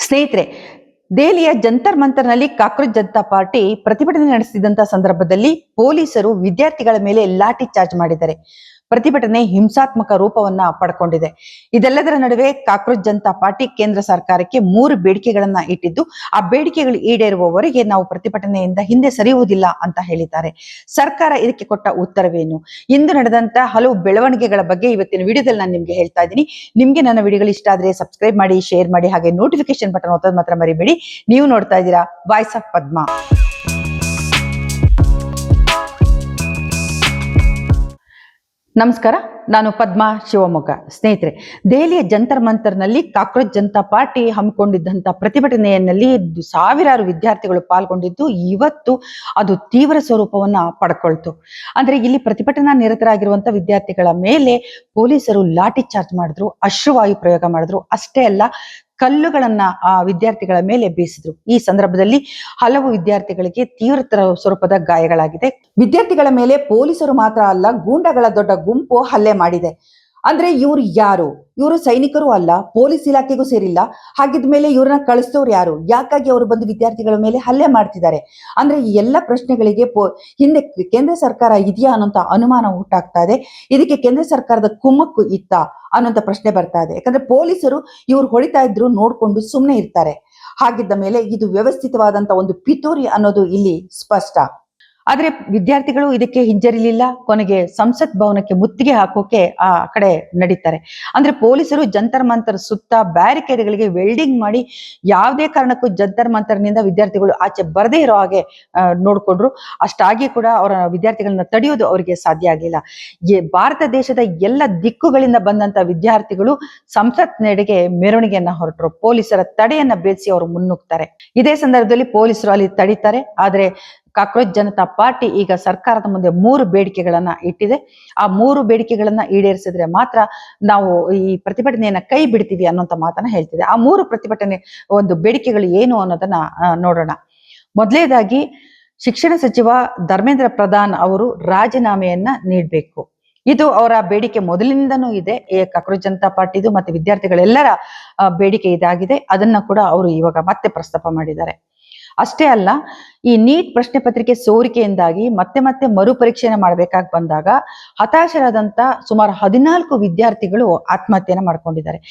ಸ್ನೇಹಿತರೆ, ದೆಹಲಿಯ Jantar ಮಂತರ್ನಲ್ಲಿ cockroach Janata party ಪ್ರತಿಭಟನೆ ನಡೆಸಿದಂತಹ ಸಂದರ್ಭದಲ್ಲಿ ಪೊಲೀಸರು ವಿದ್ಯಾರ್ಥಿಗಳ ಮೇಲೆ ಲಾಠಿ ಚಾರ್ಜ್ ಮಾಡಿದ್ದಾರೆ. ಪ್ರತಿಭಟನೆ ಹಿಂಸಾತ್ಮಕ ರೂಪವನ್ನ ಪಡ್ಕೊಂಡಿದೆ. ಇದೆಲ್ಲದರ ನಡುವೆ ಕಾಕ್ರೋಚ್ ಜನತಾ ಪಾರ್ಟಿ ಕೇಂದ್ರ ಸರ್ಕಾರಕ್ಕೆ 3 ಬೇಡಿಕೆಗಳನ್ನ ಇಟ್ಟಿದ್ದು, ಆ ಬೇಡಿಕೆಗಳು ಈಡೇರುವವರೆಗೆ ನಾವು ಪ್ರತಿಭಟನೆಯಿಂದ ಹಿಂದೆ ಸರಿಯುವುದಿಲ್ಲ ಅಂತ ಹೇಳಿದ್ದಾರೆ. ಸರ್ಕಾರ ಇದಕ್ಕೆ ಕೊಟ್ಟ ಉತ್ತರವೇನು? ಇಂದು ನಡೆದಂತ ಹಲವು ಬೆಳವಣಿಗೆಗಳ ಬಗ್ಗೆ ಇವತ್ತಿನ ವಿಡಿಯೋದಲ್ಲಿ ನಾನು ನಿಮ್ಗೆ ಹೇಳ್ತಾ ಇದ್ದೀನಿ. ನಿಮ್ಗೆ ನನ್ನ ವಿಡಿಯೋಗಳು ಇಷ್ಟ ಆದ್ರೆ ಸಬ್ಸ್ಕ್ರೈಬ್ ಮಾಡಿ, ಶೇರ್ ಮಾಡಿ, ಹಾಗೆ ನೋಟಿಫಿಕೇಶನ್ ಬಟನ್ ಒತ್ತೋದು ಮಾತ್ರ ಮರಿಬೇಡಿ. ನೀವು ನೋಡ್ತಾ ಇದ್ದೀರಾ ವಾಯ್ಸ್ ಆಫ್ ಪದ್ಮಾ. ನಮಸ್ಕಾರ, ನಾನು ಪದ್ಮಾ ಶಿವಮೊಗ್ಗ. ಸ್ನೇಹಿತರೆ, ದೆಹಲಿಯ ಜಂತರ್ ಮಂತರ್ನಲ್ಲಿ ಕಾಕ್ರೋಚ್ ಜನತಾ ಪಾರ್ಟಿ ಹಮ್ಮಿಕೊಂಡಿದ್ದಂತ ಪ್ರತಿಭಟನೆಯಲ್ಲಿ ಸಾವಿರಾರು ವಿದ್ಯಾರ್ಥಿಗಳು ಪಾಲ್ಗೊಂಡಿದ್ದು ಇವತ್ತು ಅದು ತೀವ್ರ ಸ್ವರೂಪವನ್ನ ಪಡ್ಕೊಳ್ತು. ಅಂದ್ರೆ ಇಲ್ಲಿ ಪ್ರತಿಭಟನಾ ನಿರತರಾಗಿರುವಂತ ವಿದ್ಯಾರ್ಥಿಗಳ ಮೇಲೆ ಪೊಲೀಸರು ಲಾಠಿ ಚಾರ್ಜ್ ಮಾಡಿದ್ರು, ಅಶ್ರುವಾಯು ಪ್ರಯೋಗ ಮಾಡಿದ್ರು. ಅಷ್ಟೇ ಅಲ್ಲ, ಕಲ್ಲುಗಳನ್ನ ಆ ವಿದ್ಯಾರ್ಥಿಗಳ ಮೇಲೆ ಬೀಸಿದ್ರು. ಈ ಸಂದರ್ಭದಲ್ಲಿ ಹಲವು ವಿದ್ಯಾರ್ಥಿಗಳಿಗೆ ತೀವ್ರ ಸ್ವರೂಪದ ಗಾಯಗಳಾಗಿದೆ. ವಿದ್ಯಾರ್ಥಿಗಳ ಮೇಲೆ ಪೊಲೀಸರು ಮಾತ್ರ ಅಲ್ಲ, ಗೂಂಡಾಗಳ ದೊಡ್ಡ ಗುಂಪು ಹಲ್ಲೆ ಮಾಡಿದೆ. ಅಂದ್ರೆ ಇವ್ರು ಯಾರು? ಇವರು ಸೈನಿಕರು ಅಲ್ಲ, ಪೊಲೀಸ್ ಇಲಾಖೆಗೂ ಸೇರಿಲ್ಲ. ಹಾಗಿದ್ಮೇಲೆ ಇವ್ರನ್ನ ಕಳಿಸ್ತವ್ರು ಯಾರು? ಯಾಕಾಗಿ ಅವರು ಬಂದು ವಿದ್ಯಾರ್ಥಿಗಳ ಮೇಲೆ ಹಲ್ಲೆ ಮಾಡ್ತಿದ್ದಾರೆ? ಅಂದ್ರೆ ಈ ಎಲ್ಲ ಪ್ರಶ್ನೆಗಳಿಗೆ ಹಿಂದೆ ಕೇಂದ್ರ ಸರ್ಕಾರ ಇದೆಯಾ ಅನ್ನೋಂತ ಅನುಮಾನ ಹುಟ್ಟಾಗ್ತಾ ಇದೆ. ಇದಕ್ಕೆ ಕೇಂದ್ರ ಸರ್ಕಾರದ ಕುಮ್ಮಕ್ಕು ಇತ್ತ ಅನ್ನೋಂಥ ಪ್ರಶ್ನೆ ಬರ್ತಾ ಇದೆ. ಯಾಕಂದ್ರೆ ಪೊಲೀಸರು ಇವ್ರು ಹೊಡಿತಾ ಇದ್ರು ನೋಡ್ಕೊಂಡು ಸುಮ್ಮನೆ ಇರ್ತಾರೆ. ಹಾಗಿದ್ದ ಮೇಲೆ ಇದು ವ್ಯವಸ್ಥಿತವಾದಂತ ಒಂದು ಪಿತೂರಿ ಅನ್ನೋದು ಇಲ್ಲಿ ಸ್ಪಷ್ಟ. ಆದ್ರೆ ವಿದ್ಯಾರ್ಥಿಗಳು ಇದಕ್ಕೆ ಹಿಂಜರಿಲಿಲ್ಲ. ಕೊನೆಗೆ ಸಂಸತ್ ಭವನಕ್ಕೆ ಮುತ್ತಿಗೆ ಹಾಕೋಕೆ ಆ ಕಡೆ ನಡೀತಾರೆ. ಅಂದ್ರೆ ಪೊಲೀಸರು ಜಂತರ್ ಮಂತರ್ ಸುತ್ತ ಬ್ಯಾರಿಕೇಡ್ಗಳಿಗೆ ವೆಲ್ಡಿಂಗ್ ಮಾಡಿ ಯಾವುದೇ ಕಾರಣಕ್ಕೂ ಜಂತರ್ ಮಂತರ್ನಿಂದ ವಿದ್ಯಾರ್ಥಿಗಳು ಆಚೆ ಬರದೇ ಇರೋ ಹಾಗೆ ನೋಡ್ಕೊಂಡ್ರು. ಅಷ್ಟಾಗಿ ಕೂಡ ಅವರ ವಿದ್ಯಾರ್ಥಿಗಳನ್ನ ತಡೆಯೋದು ಅವರಿಗೆ ಸಾಧ್ಯ ಆಗಿಲ್ಲ. ಭಾರತ ದೇಶದ ಎಲ್ಲ ದಿಕ್ಕುಗಳಿಂದ ಬಂದಂತ ವಿದ್ಯಾರ್ಥಿಗಳು ಸಂಸತ್ ನೆಡೆಗೆ ಮೆರವಣಿಗೆಯನ್ನ ಹೊರಟರು. ಪೊಲೀಸರ ತಡೆಯನ್ನ ಬೇಯಿಸಿ ಅವರು ಮುನ್ನುಗ್ತಾರೆ. ಇದೇ ಸಂದರ್ಭದಲ್ಲಿ ಪೊಲೀಸರು ಅಲ್ಲಿ ತಡೀತಾರೆ. ಆದ್ರೆ ಕಾಕ್ರೋಚ್ ಜನತಾ ಪಾರ್ಟಿ ಈಗ ಸರ್ಕಾರದ ಮುಂದೆ 3 ಬೇಡಿಕೆಗಳನ್ನ ಇಟ್ಟಿದೆ. ಆ 3 ಬೇಡಿಕೆಗಳನ್ನ ಈಡೇರಿಸಿದ್ರೆ ಮಾತ್ರ ನಾವು ಈ ಪ್ರತಿಭಟನೆಯನ್ನ ಕೈ ಬಿಡ್ತೀವಿ ಅನ್ನೋಂಥ ಮಾತನ್ನ ಹೇಳ್ತಿದೆ. ಆ 3 ಪ್ರತಿಭಟನೆ ಒಂದು ಬೇಡಿಕೆಗಳು ಏನು ಅನ್ನೋದನ್ನ ನೋಡೋಣ. ಮೊದಲನೇದಾಗಿ, ಶಿಕ್ಷಣ ಸಚಿವ ಧರ್ಮೇಂದ್ರ ಪ್ರಧಾನ್ ಅವರು ರಾಜೀನಾಮೆಯನ್ನ ನೀಡಬೇಕು. ಇದು ಅವರ ಬೇಡಿಕೆ ಮೊದಲಿನಿಂದನೂ ಇದೆ. ಕಾಕ್ರೋಚ್ ಜನತಾ ಪಾರ್ಟಿದು ಮತ್ತೆ ವಿದ್ಯಾರ್ಥಿಗಳೆಲ್ಲರ ಬೇಡಿಕೆ ಇದಾಗಿದೆ. ಅದನ್ನ ಕೂಡ ಅವರು ಇವಾಗ ಮತ್ತೆ ಪ್ರಸ್ತಾಪ ಮಾಡಿದ್ದಾರೆ. ಅಷ್ಟೇ ಅಲ್ಲ, ಈ ನೀಟ್ ಪ್ರಶ್ನೆ ಪತ್ರಿಕೆ ಸೋರಿಕೆಯಿಂದಾಗಿ ಮತ್ತೆ ಮತ್ತೆ ಮರುಪರೀಕ್ಷೆಯನ್ನು ಮಾಡಬೇಕಾಗಿ ಬಂದಾಗ ಹತಾಶರಾದಂತ ಸುಮಾರು 14 ವಿದ್ಯಾರ್ಥಿಗಳು ಆತ್ಮಹತ್ಯೆಯನ್ನು ಮಾಡ್ಕೊಂಡಿದ್ದಾರೆ.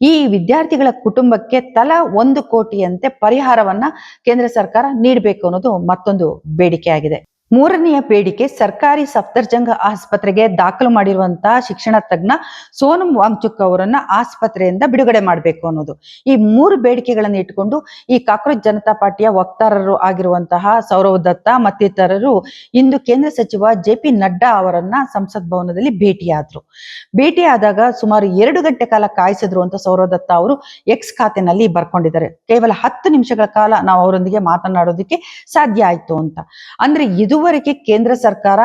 ಈ ವಿದ್ಯಾರ್ಥಿಗಳ ಕುಟುಂಬಕ್ಕೆ ತಲಾ 1 ಕೋಟಿಯಂತೆ ಪರಿಹಾರವನ್ನ ಕೇಂದ್ರ ಸರ್ಕಾರ ನೀಡಬೇಕು ಅನ್ನೋದು ಮತ್ತೊಂದು ಬೇಡಿಕೆ ಆಗಿದೆ. 3ನೆಯ ಬೇಡಿಕೆ, ಸರ್ಕಾರಿ ಸಫ್ದರ್ಜಂಗ್ ಆಸ್ಪತ್ರೆಗೆ ದಾಖಲು ಮಾಡಿರುವಂತಹ ಶಿಕ್ಷಣ ತಜ್ಞ ಸೋನಂ ವಾಂಗ್ಚುಕ್ ಅವರನ್ನ ಆಸ್ಪತ್ರೆಯಿಂದ ಬಿಡುಗಡೆ ಮಾಡಬೇಕು ಅನ್ನೋದು. ಈ 3 ಬೇಡಿಕೆಗಳನ್ನು ಇಟ್ಟುಕೊಂಡು ಈ ಕಾಕ್ರೋಚ್ ಜನತಾ ಪಾರ್ಟಿಯ ವಕ್ತಾರರು ಆಗಿರುವಂತಹ ಸೌರವ್ ದತ್ತಾ ಮತ್ತಿತರರು ಇಂದು ಕೇಂದ್ರ ಸಚಿವ JP ನಡ್ಡಾ ಅವರನ್ನ ಸಂಸತ್ ಭವನದಲ್ಲಿ ಭೇಟಿಯಾದಾಗ ಸುಮಾರು 2 ಗಂಟೆ ಕಾಲ ಕಾಯಿಸಿದ್ರು ಅಂತ ಸೌರವ್ ದತ್ತಾ ಅವರು ಎಕ್ಸ್ ಖಾತೆನಲ್ಲಿ ಬರ್ಕೊಂಡಿದ್ದಾರೆ. ಕೇವಲ 10 ನಿಮಿಷಗಳ ಕಾಲ ನಾವು ಅವರೊಂದಿಗೆ ಮಾತನಾಡೋದಕ್ಕೆ ಸಾಧ್ಯ ಆಯ್ತು ಅಂತ. ಅಂದ್ರೆ ಇದುವರೆಗೆ ಕೇಂದ್ರ ಸರ್ಕಾರ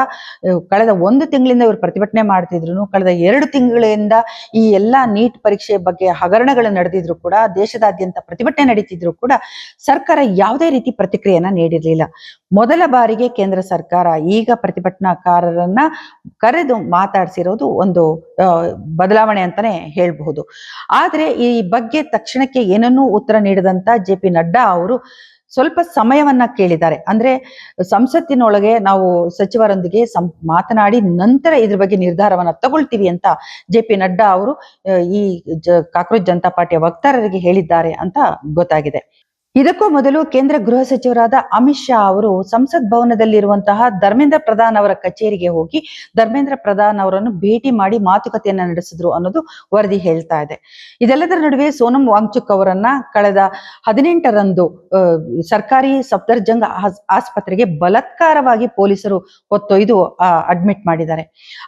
ಕಳೆದ 1 ತಿಂಗಳಿಂದ ಇವರು ಪ್ರತಿಭಟನೆ ಮಾಡ್ತಿದ್ರು, ಕಳೆದ 2 ತಿಂಗಳಿಂದ ಈ ಎಲ್ಲಾ ನೀಟ್ ಪರೀಕ್ಷೆ ಬಗ್ಗೆ ಹಗರಣಗಳು ನಡೆದಿದ್ರು ಕೂಡ, ದೇಶದಾದ್ಯಂತ ಪ್ರತಿಭಟನೆ ನಡೀತಿದ್ರು ಕೂಡ ಸರ್ಕಾರ ಯಾವುದೇ ರೀತಿ ಪ್ರತಿಕ್ರಿಯೆಯನ್ನ ನೀಡಿರ್ಲಿಲ್ಲ. ಮೊದಲ ಬಾರಿಗೆ ಕೇಂದ್ರ ಸರ್ಕಾರ ಈಗ ಪ್ರತಿಭಟನಾಕಾರರನ್ನ ಕರೆದು ಮಾತಾಡಿಸಿರೋದು ಒಂದು ಬದಲಾವಣೆ ಅಂತಾನೆ ಹೇಳ್ಬಹುದು. ಆದ್ರೆ ಈ ಬಗ್ಗೆ ತಕ್ಷಣಕ್ಕೆ ಏನನ್ನೂ ಉತ್ತರ ನೀಡದಂತ JP ನಡ್ಡಾ ಅವರು ಸ್ವಲ್ಪ ಸಮಯವನ್ನ ಕೇಳಿದ್ದಾರೆ. ಅಂದ್ರೆ ಸಂಸತ್ತಿನೊಳಗೆ ನಾವು ಸಚಿವರೊಂದಿಗೆ ಮಾತನಾಡಿ ನಂತರ ಇದ್ರ ಬಗ್ಗೆ ನಿರ್ಧಾರವನ್ನ ತಗೊಳ್ತೀವಿ ಅಂತ JP ನಡ್ಡಾ ಅವರು ಈ ಕಾಕ್ರೋಚ್ ಜನತಾ ಪಾರ್ಟಿಯ ವಕ್ತಾರರಿಗೆ ಹೇಳಿದ್ದಾರೆ ಅಂತ ಗೊತ್ತಾಗಿದೆ. ಇದಕ್ಕೂ ಮೊದಲು ಕೇಂದ್ರ ಗೃಹ ಸಚಿವರಾದ ಅಮಿತ್ ಶಾ ಅವರು ಸಂಸತ್ ಭವನದಲ್ಲಿರುವಂತಹ ಧರ್ಮೇಂದ್ರ ಪ್ರಧಾನ್ ಅವರ ಕಚೇರಿಗೆ ಹೋಗಿ ಧರ್ಮೇಂದ್ರ ಪ್ರಧಾನ್ ಅವರನ್ನು ಭೇಟಿ ಮಾಡಿ ಮಾತುಕತೆಯನ್ನ ನಡೆಸಿದ್ರು ಅನ್ನೋದು ವರದಿ ಹೇಳ್ತಾ ಇದೆ. ಇದೆಲ್ಲದರ ನಡುವೆ ಸೋನಂ ವಾಂಗ್ಚುಕ್ ಅವರನ್ನ ಕಳೆದ 18ರಂದು ಸರ್ಕಾರಿ ಸಫ್ದರ್ಜಂಗ್ ಆಸ್ಪತ್ರೆಗೆ ಬಲಾತ್ಕಾರವಾಗಿ ಪೊಲೀಸರು ಹೊತ್ತೊಯ್ದು ಅಡ್ಮಿಟ್ ಮಾಡಿದ್ದಾರೆ.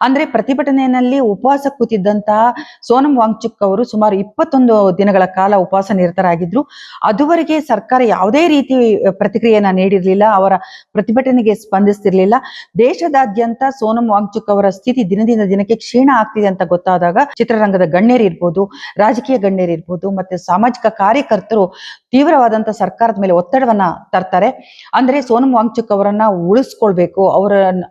ಅಂದ್ರೆ ಪ್ರತಿಭಟನೆಯಲ್ಲಿ ಉಪವಾಸ ಕೂತಿದ್ದಂತಹ ಸೋನಂ ವಾಂಗ್ಚುಕ್ ಅವರು ಸುಮಾರು 21 ದಿನಗಳ ಕಾಲ ಉಪವಾಸ ನಿರತರಾಗಿದ್ರು. ಅದುವರೆಗೆ ಸರ್ಕಾರ ಯಾವುದೇ ರೀತಿ ಪ್ರತಿಕ್ರಿಯೆಯನ್ನ ನೀಡಿರ್ಲಿಲ್ಲ, ಅವರ ಪ್ರತಿಭಟನೆಗೆ ಸ್ಪಂದಿಸ್ತಿರ್ಲಿಲ್ಲ. ದೇಶದಾದ್ಯಂತ ಸೋನಂ ವಾಂಗ್ಚುಕ್ ಅವರ ಸ್ಥಿತಿ ದಿನದಿಂದ ದಿನಕ್ಕೆ ಕ್ಷೀಣ ಆಗ್ತಿದೆ ಅಂತ ಗೊತ್ತಾದಾಗ ಚಿತ್ರರಂಗದ ಗಣ್ಯರಿರ್ಬೋದು, ರಾಜಕೀಯ ಗಣ್ಯರಿರ್ಬೋದು, ಮತ್ತೆ ಸಾಮಾಜಿಕ ಕಾರ್ಯಕರ್ತರು ತೀವ್ರವಾದಂತ ಸರ್ಕಾರದ ಮೇಲೆ ಒತ್ತಡವನ್ನ ತರ್ತಾರೆ. ಅಂದ್ರೆ ಸೋನಂ ವಾಂಗ್ಚುಕ್ ಅವರನ್ನ ಉಳಿಸ್ಕೊಳ್ಬೇಕು,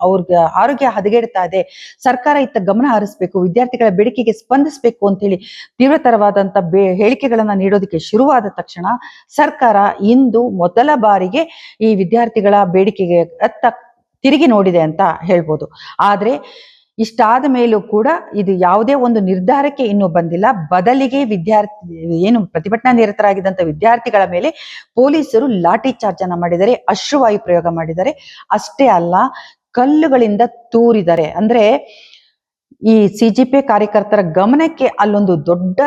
ಅವ್ರಿಗೆ ಆರೋಗ್ಯ ಹದಗೆಡ್ತಾ ಇದೆ, ಸರ್ಕಾರ ಇತ್ತ ಗಮನ ಹರಿಸಬೇಕು, ವಿದ್ಯಾರ್ಥಿಗಳ ಬೇಡಿಕೆಗೆ ಸ್ಪಂದಿಸಬೇಕು ಅಂತೇಳಿ ತೀವ್ರತರವಾದಂತ ಹೇಳಿಕೆಗಳನ್ನ ನೀಡೋದಕ್ಕೆ ಶುರುವಾದ ತಕ್ಷಣ ಸರ್ಕಾರ ಇಂದು ಮೊದಲ ಬಾರಿಗೆ ಈ ವಿದ್ಯಾರ್ಥಿಗಳ ಬೇಡಿಕೆಗೆ ತಿರುಗಿ ನೋಡಿದೆ ಅಂತ ಹೇಳ್ಬೋದು. ಆದ್ರೆ ಇಷ್ಟಾದ ಮೇಲೂ ಕೂಡ ಇದು ಯಾವುದೇ ಒಂದು ನಿರ್ಧಾರಕ್ಕೆ ಇನ್ನೂ ಬಂದಿಲ್ಲ. ಬದಲಿಗೆ ಏನು ಪ್ರತಿಭಟನಾ ನಿರತರಾಗಿದ್ದಂತ ವಿದ್ಯಾರ್ಥಿಗಳ ಮೇಲೆ ಪೊಲೀಸರು ಲಾಠಿ ಚಾರ್ಜ್ ಅನ್ನ ಮಾಡಿದ್ದಾರೆ, ಅಶ್ರುವಾಯು ಪ್ರಯೋಗ ಮಾಡಿದ್ದಾರೆ. ಅಷ್ಟೇ ಅಲ್ಲ, ಕಲ್ಲುಗಳಿಂದ ತೂರಿದ್ದಾರೆ. ಅಂದ್ರೆ ಈ ಸಿಜಿಪಿ ಕಾರ್ಯಕರ್ತರ ಗಮನಕ್ಕೆ ಅಲ್ಲೊಂದು ದೊಡ್ಡ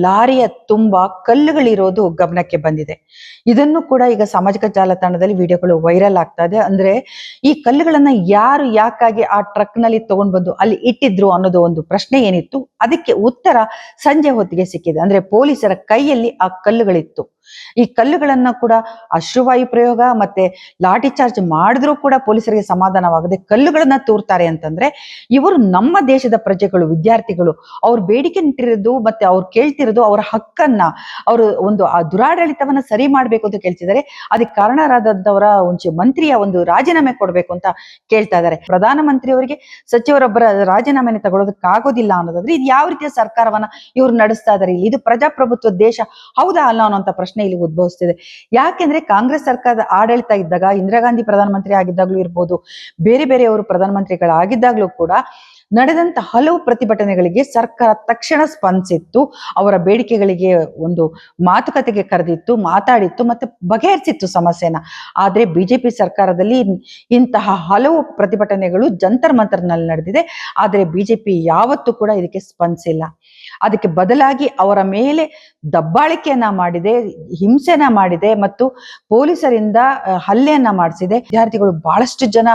ಲಾರಿಯ ತುಂಬಾ ಕಲ್ಲುಗಳಿರೋದು ಗಮನಕ್ಕೆ ಬಂದಿದೆ. ಇದನ್ನು ಕೂಡ ಈಗ ಸಾಮಾಜಿಕ ಜಾಲತಾಣದಲ್ಲಿ ವಿಡಿಯೋಗಳು ವೈರಲ್ ಆಗ್ತಾ ಇದೆ. ಅಂದ್ರೆ ಈ ಕಲ್ಲುಗಳನ್ನ ಯಾರು ಯಾಕಾಗಿ ಆ ಟ್ರಕ್ ನಲ್ಲಿ ತಗೊಂಡ್ ಬಂದು ಅಲ್ಲಿ ಇಟ್ಟಿದ್ರು ಅನ್ನೋದು ಒಂದು ಪ್ರಶ್ನೆ ಏನಿತ್ತು, ಅದಕ್ಕೆ ಉತ್ತರ ಸಂಜೆ ಹೊತ್ತಿಗೆ ಸಿಕ್ಕಿದೆ. ಅಂದ್ರೆ ಪೊಲೀಸರ ಕೈಯಲ್ಲಿ ಆ ಕಲ್ಲುಗಳಿತ್ತು. ಈ ಕಲ್ಲುಗಳನ್ನ ಕೂಡ ಅಶ್ರುವಾಯು ಪ್ರಯೋಗ ಮತ್ತೆ ಲಾಠಿ ಚಾರ್ಜ್ ಮಾಡಿದ್ರೂ ಕೂಡ ಪೊಲೀಸರಿಗೆ ಸಮಾಧಾನವಾಗದೆ ಕಲ್ಲುಗಳನ್ನ ತೂರ್ತಾರೆ ಅಂತಂದ್ರೆ ಇವರು ನಮ್ಮ ದೇಶದ ಪ್ರಜೆಗಳು, ವಿದ್ಯಾರ್ಥಿಗಳು, ಅವ್ರ ಬೇಡಿಕೆ ನಿಟ್ಟಿರೋದು ಮತ್ತೆ ಅವ್ರು ಕೇಳ್ತಿರೋದು ಅವರ ಹಕ್ಕನ್ನ, ಅವರು ಒಂದು ಆ ದುರಾಡಳಿತವನ್ನ ಸರಿ ಮಾಡ್ಬೇಕು ಅಂತ ಕೇಳ್ತಿದ್ದಾರೆ. ಅದಕ್ಕೆ ಕಾರಣರಾದಂತವರ ಮಂತ್ರಿಯ ಒಂದು ರಾಜೀನಾಮೆ ಕೊಡ್ಬೇಕು ಅಂತ ಕೇಳ್ತಾ ಇದ್ದಾರೆ. ಪ್ರಧಾನ ಮಂತ್ರಿಯವರಿಗೆ ಸಚಿವರೊಬ್ಬರ ರಾಜೀನಾಮೆನ ತಗೊಳ್ಳೋದಕ್ಕಾಗೋದಿಲ್ಲ ಅನ್ನೋದಾದ್ರೆ ಇದು ಯಾವ ರೀತಿಯ ಸರ್ಕಾರವನ್ನ ಇವ್ರು ನಡೆಸ್ತಾ ಇದಾರೆ? ಇದು ಪ್ರಜಾಪ್ರಭುತ್ವ ದೇಶ ಹೌದಾ ಅಲ್ಲ ಅನ್ನೋಂತ ಪ್ರಶ್ನೆ ಇಲ್ಲಿ ಉದ್ಭವಿಸ್ತಿದೆ. ಯಾಕೆಂದ್ರೆ ಕಾಂಗ್ರೆಸ್ ಸರ್ಕಾರದ ಆಡಳಿತ ಇದ್ದಾಗ, ಇಂದಿರಾ ಗಾಂಧಿ ಪ್ರಧಾನಮಂತ್ರಿ ಆಗಿದ್ದಾಗ್ಲೂ ಇರ್ಬೋದು, ಬೇರೆ ಬೇರೆಯವರು ಪ್ರಧಾನಮಂತ್ರಿಗಳಾಗಿದ್ದಾಗ್ಲೂ ಕೂಡ ನಡೆದಂತ ಹಲವು ಪ್ರತಿಭಟನೆಗಳಿಗೆ ಸರ್ಕಾರ ತಕ್ಷಣ ಸ್ಪಂದಿಸಿತ್ತು, ಅವರ ಬೇಡಿಕೆಗಳಿಗೆ ಒಂದು ಮಾತುಕತೆಗೆ ಕರೆದಿತ್ತು, ಮಾತಾಡಿತ್ತು, ಮತ್ತೆ ಬಗೆಹರಿಸಿತ್ತು ಸಮಸ್ಯೆನ. ಆದ್ರೆ ಬಿಜೆಪಿ ಸರ್ಕಾರದಲ್ಲಿ ಇಂತಹ ಹಲವು ಪ್ರತಿಭಟನೆಗಳು ಜಂತರ್ ಮಂತರ್ನಲ್ಲಿ ನಡೆದಿದೆ. ಆದ್ರೆ ಬಿಜೆಪಿ ಯಾವತ್ತೂ ಕೂಡ ಇದಕ್ಕೆ ಸ್ಪಂದಿಸಿಲ್ಲ. ಅದಕ್ಕೆ ಬದಲಾಗಿ ಅವರ ಮೇಲೆ ದಬ್ಬಾಳಿಕೆಯನ್ನ ಮಾಡಿದೆ, ಹಿಂಸೆನ ಮಾಡಿದೆ ಮತ್ತು ಪೊಲೀಸರಿಂದ ಹಲ್ಲೆಯನ್ನ ಮಾಡಿಸಿದೆ. ವಿದ್ಯಾರ್ಥಿಗಳು ಬಹಳಷ್ಟು ಜನ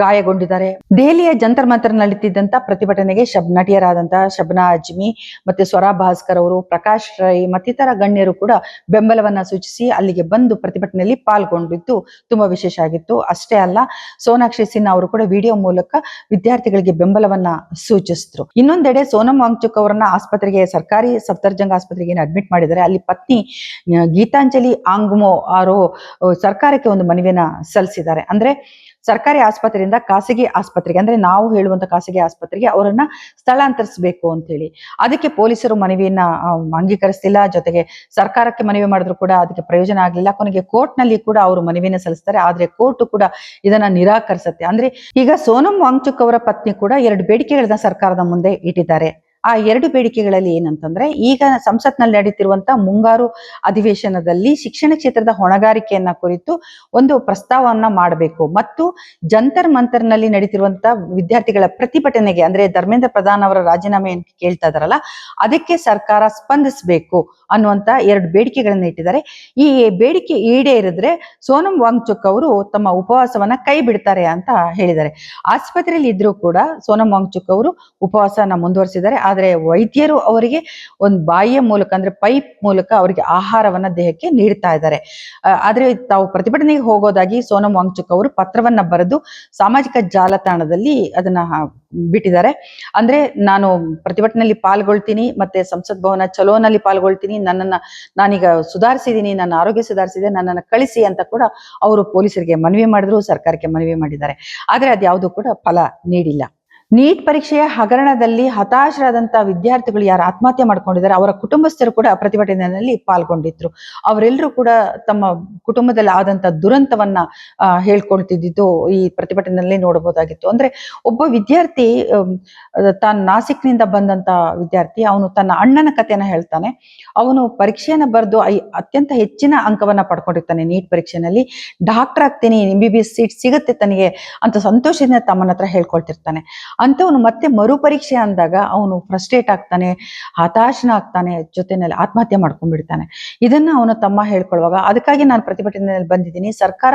ಗಾಯಗೊಂಡಿದ್ದಾರೆ. ದೆಹಲಿಯ ಜಂತರ್ ಮಂತರ್ ನಡೀತಿದ್ದಂತ ಪ್ರತಿಭಟನೆಗೆ ನಟಿಯರಾದಂತಹ ಶಬ್ನಾ ಅಜ್ಮಿ ಮತ್ತೆ ಸ್ವರಾ ಭಾಸ್ಕರ್ ಅವರು, ಪ್ರಕಾಶ್ ರೈ ಮತ್ತಿತರ ಗಣ್ಯರು ಕೂಡ ಬೆಂಬಲವನ್ನ ಸೂಚಿಸಿ ಅಲ್ಲಿಗೆ ಬಂದು ಪ್ರತಿಭಟನೆಯಲ್ಲಿ ಪಾಲ್ಗೊಂಡಿದ್ದು ತುಂಬಾ ವಿಶೇಷ ಆಗಿತ್ತು. ಅಷ್ಟೇ ಅಲ್ಲ, ಸೋನಾಕ್ಷಿ ಸಿನ್ಹಾ ಅವರು ಕೂಡ ವಿಡಿಯೋ ಮೂಲಕ ವಿದ್ಯಾರ್ಥಿಗಳಿಗೆ ಬೆಂಬಲವನ್ನ ಸೂಚಿಸಿದ್ರು. ಇನ್ನೊಂದೆಡೆ ಸೋನಂ ವಾಂಗ್ಚುಕ್ ಅವರನ್ನ ಆಸ್ಪತ್ರೆಗೆ, ಸರ್ಕಾರಿ ಸಫ್ದರ್ಜಂಗ್ ಆಸ್ಪತ್ರೆಗೆ ಅಡ್ಮಿಟ್ ಮಾಡಿದ್ದಾರೆ. ಅಲ್ಲಿ ಪತ್ನಿ ಗೀತಾಂಜಲಿ ಆಂಗ್ಮೋ ಅವರು ಸರ್ಕಾರಕ್ಕೆ ಒಂದು ಮನವಿಯನ್ನ ಸಲ್ಲಿಸಿದ್ದಾರೆ. ಅಂದ್ರೆ ಸರ್ಕಾರಿ ಆಸ್ಪತ್ರೆಯಿಂದ ಖಾಸಗಿ ಆಸ್ಪತ್ರೆಗೆ, ಅಂದ್ರೆ ನಾವು ಹೇಳುವಂತ ಖಾಸಗಿ ಆಸ್ಪತ್ರೆಗೆ ಅವರನ್ನ ಸ್ಥಳಾಂತರಿಸಬೇಕು ಅಂತ ಹೇಳಿ. ಅದಕ್ಕೆ ಪೊಲೀಸರು ಮನವಿಯನ್ನ ಅಂಗೀಕರಿಸಲಿಲ್ಲ. ಜೊತೆಗೆ ಸರ್ಕಾರಕ್ಕೆ ಮನವಿ ಮಾಡಿದ್ರು ಕೂಡ ಅದಕ್ಕೆ ಪ್ರಯೋಜನ ಆಗ್ಲಿಲ್ಲ. ಕೊನೆಗೆ ಕೋರ್ಟ್ ನಲ್ಲಿ ಕೂಡ ಅವರು ಮನವಿಯನ್ನ ಸಲ್ಲಿಸ್ತಾರೆ. ಆದ್ರೆ ಕೋರ್ಟ್ ಕೂಡ ಇದನ್ನ ನಿರಾಕರಿಸುತ್ತೆ. ಅಂದ್ರೆ ಈಗ ಸೋನಂ ವಾಂಗ್ಚುಕ್ ಅವರ ಪತ್ನಿ ಕೂಡ 2 ಬೇಡಿಕೆಗಳನ್ನ ಸರ್ಕಾರದ ಮುಂದೆ ಇಟ್ಟಿದ್ದಾರೆ. ಆ 2 ಬೇಡಿಕೆಗಳಲ್ಲಿ ಏನಂತಂದ್ರೆ, ಈಗ ಸಂಸತ್ನಲ್ಲಿ ನಡೀತಿರುವಂತ ಮುಂಗಾರು ಅಧಿವೇಶನದಲ್ಲಿ ಶಿಕ್ಷಣ ಕ್ಷೇತ್ರದ ಹೊಣೆಗಾರಿಕೆಯನ್ನ ಕುರಿತು ಒಂದು ಪ್ರಸ್ತಾವವನ್ನ ಮಾಡಬೇಕು ಮತ್ತು ಜಂತರ್ ಮಂತರ್ನಲ್ಲಿ ನಡೀತಿರುವಂತ ವಿದ್ಯಾರ್ಥಿಗಳ ಪ್ರತಿಭಟನೆಗೆ, ಅಂದ್ರೆ ಧರ್ಮೇಂದ್ರ ಪ್ರಧಾನ್ ಅವರ ರಾಜೀನಾಮೆ ಕೇಳ್ತಾ ಇದಾರಲ್ಲ, ಅದಕ್ಕೆ ಸರ್ಕಾರ ಸ್ಪಂದಿಸಬೇಕು ಅನ್ನುವಂತ 2 ಬೇಡಿಕೆಗಳನ್ನ ಇಟ್ಟಿದ್ದಾರೆ. ಈ ಬೇಡಿಕೆ ಈಡೇರಿದ್ರೆ ಸೋನಂ ವಾಂಗ್ಚುಕ್ ಅವರು ತಮ್ಮ ಉಪವಾಸವನ್ನ ಕೈ ಬಿಡ್ತಾರೆ ಅಂತ ಹೇಳಿದ್ದಾರೆ. ಆಸ್ಪತ್ರೆಯಲ್ಲಿ ಇದ್ರೂ ಕೂಡ ಸೋನಂ ವಾಂಗ್ಚುಕ್ ಅವರು ಉಪವಾಸನ ಮುಂದುವರಿಸಿದ್ದಾರೆ. ಆದ್ರೆ ವೈದ್ಯರು ಅವರಿಗೆ ಒಂದು ಬಾಯಿಯ ಮೂಲಕ, ಅಂದ್ರೆ ಪೈಪ್ ಮೂಲಕ ಅವರಿಗೆ ಆಹಾರವನ್ನ ದೇಹಕ್ಕೆ ನೀಡ್ತಾ ಇದ್ದಾರೆ. ಆದ್ರೆ ತಾವು ಪ್ರತಿಭಟನೆಗೆ ಹೋಗೋದಾಗಿ ಸೋನಂ ವಾಂಗ್ಚುಕ್ ಅವರು ಪತ್ರವನ್ನ ಬರೆದು ಸಾಮಾಜಿಕ ಜಾಲತಾಣದಲ್ಲಿ ಅದನ್ನ ಬಿಟ್ಟಿದ್ದಾರೆ. ಅಂದ್ರೆ ನಾನು ಪ್ರತಿಭಟನೆಯಲ್ಲಿ ಪಾಲ್ಗೊಳ್ತೀನಿ, ಮತ್ತೆ ಸಂಸತ್ ಭವನ ಚಲೋನಲ್ಲಿ ಪಾಲ್ಗೊಳ್ತೀನಿ, ನಾನೀಗ ಸುಧಾರಿಸಿದೀನಿ, ನನ್ನ ಆರೋಗ್ಯ ಸುಧಾರಿಸಿದೆ, ನನ್ನನ್ನು ಕಳಿಸಿ ಅಂತ ಕೂಡ ಅವರು ಪೊಲೀಸರಿಗೆ ಮನವಿ ಮಾಡಿದ್ರು, ಸರ್ಕಾರಕ್ಕೆ ಮನವಿ ಮಾಡಿದ್ದಾರೆ. ಆದ್ರೆ ಅದ್ಯಾವುದು ಕೂಡ ಫಲ ನೀಡಿಲ್ಲ. ನೀಟ್ ಪರೀಕ್ಷೆಯ ಹಗರಣದಲ್ಲಿ ಹತಾಶರಾದಂತಹ ವಿದ್ಯಾರ್ಥಿಗಳು ಯಾರು ಆತ್ಮಹತ್ಯೆ ಮಾಡ್ಕೊಂಡಿದ್ದಾರೆ, ಅವರ ಕುಟುಂಬಸ್ಥರು ಕೂಡ ಪ್ರತಿಭಟನೆಯಲ್ಲಿ ಪಾಲ್ಗೊಂಡಿದ್ರು. ಅವರೆಲ್ಲರೂ ಕೂಡ ತಮ್ಮ ಕುಟುಂಬದಲ್ಲಿ ಆದಂತ ದುರಂತವನ್ನ ಹೇಳ್ಕೊಳ್ತಿದ್ದು ಈ ಪ್ರತಿಭಟನೆಯಲ್ಲಿ ನೋಡಬಹುದಾಗಿತ್ತು. ಅಂದ್ರೆ ಒಬ್ಬ ವಿದ್ಯಾರ್ಥಿ, ತಾನು ನಾಸಿಕ್ನಿಂದ ಬಂದಂತ ವಿದ್ಯಾರ್ಥಿ, ಅವನು ತನ್ನ ಅಣ್ಣನ ಕಥೆಯನ್ನ ಹೇಳ್ತಾನೆ. ಅವನು ಪರೀಕ್ಷೆಯನ್ನ ಬರೆದು ಅತ್ಯಂತ ಹೆಚ್ಚಿನ ಅಂಕವನ್ನ ಪಡ್ಕೊಂಡಿರ್ತಾನೆ. ನೀಟ್ ಪರೀಕ್ಷೆನಲ್ಲಿ ಡಾಕ್ಟರ್ ಆಗ್ತೀನಿ, MBBS ಸೀಟ್ ಸಿಗುತ್ತೆ ತನಗೆ ಅಂತ ಸಂತೋಷದಿಂದ ತಮ್ಮನ ಹತ್ರ ಹೇಳ್ಕೊಳ್ತಿರ್ತಾನೆ. ಅಂತವನು ಮತ್ತೆ ಮರುಪರೀಕ್ಷೆ ಅಂದಾಗ ಅವನು ಫ್ರಸ್ಟ್ರೇಟ್ ಆಗ್ತಾನೆ, ಹತಾಶನಾಗ್ತಾನೆ, ಜೊತೆನಲ್ಲಿ ಆತ್ಮಹತ್ಯೆ ಮಾಡ್ಕೊಂಡ್ಬಿಡ್ತಾನೆ. ಇದನ್ನ ಅವನ ತಮ್ಮ ಹೇಳ್ಕೊಳ್ಳುವಾಗ ಅದಕ್ಕಾಗಿ ನಾನು ಪ್ರತಿಭಟನೆಯಲ್ಲಿ ಬಂದಿದ್ದೀನಿ. ಸರ್ಕಾರ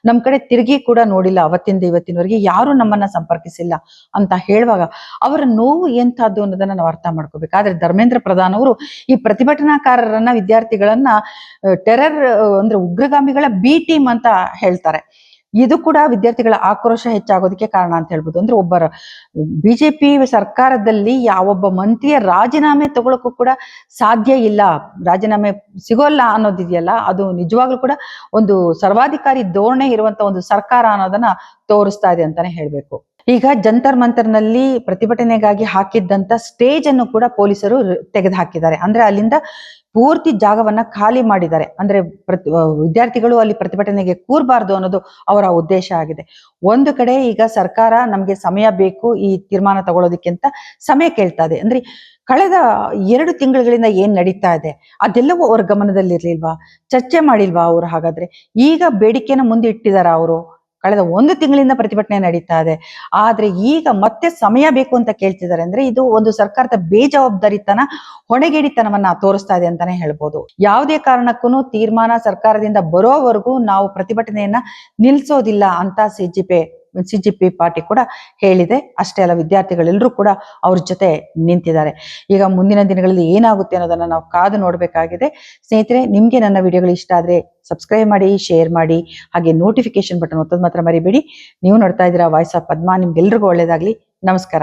ನಮ್ ಕಡೆ ತಿರುಗಿ ಕೂಡ ನೋಡಿಲ್ಲ, ಅವತ್ತಿಂದ ಇವತ್ತಿನವರೆಗೆ ಯಾರು ನಮ್ಮನ್ನ ಸಂಪರ್ಕಿಸಿಲ್ಲ ಅಂತ ಹೇಳುವಾಗ ಅವರ ನೋವು ಎಂಥದ್ದು ಅನ್ನೋದನ್ನ ನಾವು ಅರ್ಥ ಮಾಡ್ಕೋಬೇಕು. ಆದ್ರೆ ಧರ್ಮೇಂದ್ರ ಪ್ರಧಾನ್ ಅವರು ಈ ಪ್ರತಿಭಟನಾಕಾರರನ್ನ, ವಿದ್ಯಾರ್ಥಿಗಳನ್ನ ಟೆರರ್ ಅಂದ್ರೆ ಉಗ್ರಗಾಮಿಗಳ ಬಿ ಟೀಮ್ ಅಂತ ಹೇಳ್ತಾರೆ. ಇದು ಕೂಡ ವಿದ್ಯಾರ್ಥಿಗಳ ಆಕ್ರೋಶ ಹೆಚ್ಚಾಗೋದಕ್ಕೆ ಕಾರಣ ಅಂತ ಹೇಳ್ಬೋದು. ಅಂದ್ರೆ ಒಬ್ಬರ ಬಿಜೆಪಿ ಸರ್ಕಾರದಲ್ಲಿ ಯಾವೊಬ್ಬ ಮಂತ್ರಿಯ ರಾಜೀನಾಮೆ ತಗೊಳಕ್ಕೂ ಕೂಡ ಸಾಧ್ಯ ಇಲ್ಲ, ರಾಜೀನಾಮೆ ಸಿಗೋಲ್ಲ ಅನ್ನೋದಿದೆಯಲ್ಲ, ಅದು ನಿಜವಾಗ್ಲೂ ಕೂಡ ಒಂದು ಸರ್ವಾಧಿಕಾರಿ ಧೋರಣೆ ಇರುವಂತ ಒಂದು ಸರ್ಕಾರ ಅನ್ನೋದನ್ನ ತೋರಿಸ್ತಾ ಇದೆ ಅಂತಾನೆ ಹೇಳ್ಬೇಕು. ಈಗ ಜಂತರ್ ಮಂತರ್ನಲ್ಲಿ ಪ್ರತಿಭಟನೆಗಾಗಿ ಹಾಕಿದ್ದಂತ ಸ್ಟೇಜ್ ಅನ್ನು ಕೂಡ ಪೊಲೀಸರು ತೆಗೆದು ಹಾಕಿದ್ದಾರೆ. ಅಂದ್ರೆ ಅಲ್ಲಿಂದ ಪೂರ್ತಿ ಜಾಗವನ್ನ ಖಾಲಿ ಮಾಡಿದ್ದಾರೆ. ಅಂದ್ರೆ ವಿದ್ಯಾರ್ಥಿಗಳು ಅಲ್ಲಿ ಪ್ರತಿಭಟನೆಗೆ ಕೂರ್ಬಾರ್ದು ಅನ್ನೋದು ಅವರ ಉದ್ದೇಶ ಆಗಿದೆ. ಒಂದು ಕಡೆ ಈಗ ಸರ್ಕಾರ ನಮ್ಗೆ ಸಮಯ ಬೇಕು ಈ ತೀರ್ಮಾನ ತಗೊಳ್ಳೋದಕ್ಕೆ ಅಂತ ಸಮಯ ಕೇಳ್ತಾ ಇದೆ. ಅಂದ್ರೆ ಕಳೆದ 2 ತಿಂಗಳುಗಳಿಂದ ಏನ್ ನಡೀತಾ ಇದೆ ಅದೆಲ್ಲವೂ ಅವ್ರ ಗಮನದಲ್ಲಿರ್ಲಿಲ್ವಾ? ಚರ್ಚೆ ಮಾಡಿಲ್ವಾ ಅವ್ರು? ಹಾಗಾದ್ರೆ ಈಗ ಬೇಡಿಕೆನ ಮುಂದೆ ಇಟ್ಟಿದಾರ ಅವರು? ಕಳೆದ 1 ತಿಂಗಳಿಂದ ಪ್ರತಿಭಟನೆ ನಡೀತಾ ಇದೆ, ಆದ್ರೆ ಈಗ ಮತ್ತೆ ಸಮಯ ಬೇಕು ಅಂತ ಕೇಳ್ತಿದ್ದಾರೆ. ಅಂದ್ರೆ ಇದು ಒಂದು ಸರ್ಕಾರದ ಬೇಜವಾಬ್ದಾರಿತನ, ಹೊಣೆಗೇಡಿತನವನ್ನ ತೋರಿಸ್ತಾ ಇದೆ ಅಂತಾನೆ ಹೇಳ್ಬೋದು. ಯಾವುದೇ ಕಾರಣಕ್ಕೂ ತೀರ್ಮಾನ ಸರ್ಕಾರದಿಂದ ಬರೋವರೆಗೂ ನಾವು ಪ್ರತಿಭಟನೆಯನ್ನ ನಿಲ್ಸೋದಿಲ್ಲ ಅಂತ ಸಿಜಿಪಿ ಪಾರ್ಟಿ ಕೂಡ ಹೇಳಿದೆ. ಅಷ್ಟೇ ಅಲ್ಲ, ವಿದ್ಯಾರ್ಥಿಗಳೆಲ್ಲರೂ ಕೂಡ ಅವ್ರ ಜೊತೆ ನಿಂತಿದ್ದಾರೆ. ಈಗ ಮುಂದಿನ ದಿನಗಳಲ್ಲಿ ಏನಾಗುತ್ತೆ ಅನ್ನೋದನ್ನ ನಾವು ಕಾದು ನೋಡ್ಬೇಕಾಗಿದೆ. ಸ್ನೇಹಿತರೆ, ನಿಮ್ಗೆ ನನ್ನ ವಿಡಿಯೋಗಳು ಇಷ್ಟ ಆದ್ರೆ ಸಬ್ಸ್ಕ್ರೈಬ್ ಮಾಡಿ, ಶೇರ್ ಮಾಡಿ, ಹಾಗೆ ನೋಟಿಫಿಕೇಶನ್ ಬಟನ್ ಒತ್ತೋದು ಮಾತ್ರ ಮರಿಬೇಡಿ. ನೀವು ನೋಡ್ತಾ ಇದ್ದೀರಾ ವಾಯ್ಸ್ ಆಫ್ ಪದ್ಮಾ. ನಿಮ್ಗೆಲ್ರಿಗೂ ಒಳ್ಳೇದಾಗ್ಲಿ. ನಮಸ್ಕಾರ.